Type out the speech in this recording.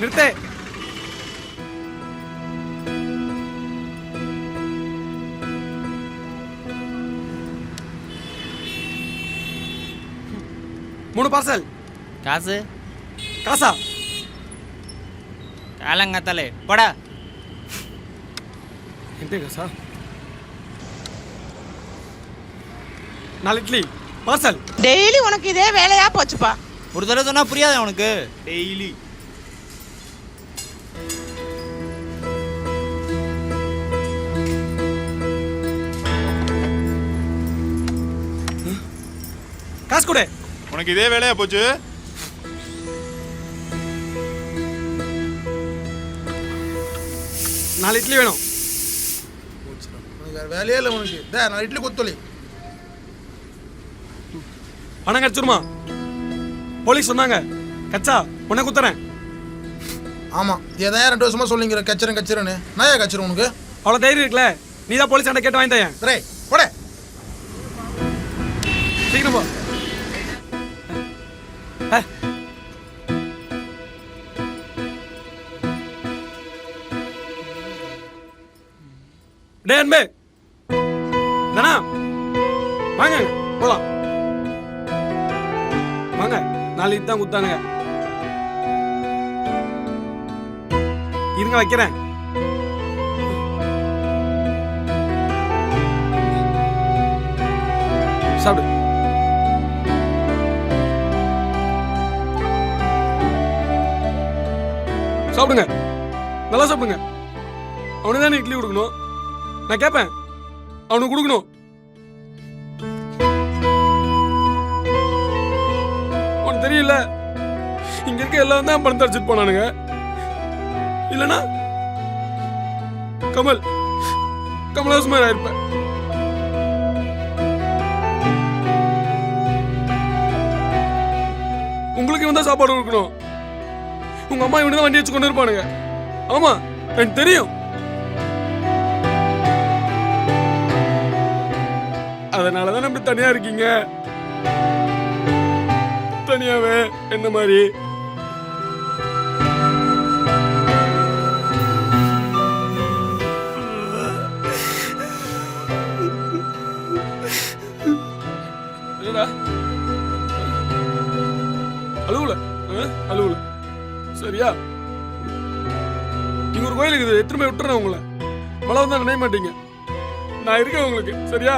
நிறுத்து. மூணு பார்சல். காசு காசா? காலங்காத்தாலே போடா. எந்த காசா? 4 இட்லி பார்சல். டெய்லி உனக்கு இதே வேலையா போச்சுப்பா. ஒரு தடவை சொன்னா புரியாத உனக்கு? டெய்லி காசு கொடு. உனக்கு இதே வேலையா போச்சு? நாலு இட்லி வேணும். உனக்கு வேலையே இல்லை உனக்கு. நான் இட்லி கொத்தொலி. பணம் கிடைச்சிருமா? போலீஸ் சொன்னாங்க. கச்சா உன்னை குத்துறேன். ஆமாம், ஏதாவது 2 வருஷமா சொல்லிங்கிற கச்சிரன்னு. நான் ஏன் கச்சிரும் உனக்கு? அவ்வளோ தைரியம் இருக்குல்ல? நீ தான் போலீஸ் சண்டை கேட்டு வாங்கிட்டேன். ரே போட சீக்கிரம் போ. டே அன்பே, தானா வாங்க போலாம். வாங்க, நாளைக்கு தான் குத்தானுங்க. இருங்க வைக்கிறேன். சாப்பிடு. சாப்பிடுங்க, நல்லா சாப்பிடுங்க. அவனுக்கு தானே இட்லி கொடுக்கணும். நான் கேட்பேன், அவனுக்கு கொடுக்கணும். உனக்கு தெரியல, இங்க இருக்க எல்லாம் தான் பணத்தை அடிச்சுட்டு போனானுங்க. இல்லனா கமலஹாசன் ஆயிருப்பேன். உங்களுக்கு இவன் தான் சாப்பாடு கொடுக்கணும். உங்க அம்மா இவனு தான் வண்டி வச்சு கொண்டு இருப்பானுங்க. ஆமா, எனக்கு தெரியும். அதனாலதான் நம்ம தனியா இருக்கீங்க. தனியாவே என்ன மாதிரி. அழுவுல சரியா? இங்க ஒரு கோயில் இருக்குது, எத்தனை போய் விட்டுறேன் உங்களை. மழை வந்தா நினைய மாட்டீங்க. நான் இருக்கேன் உங்களுக்கு, சரியா?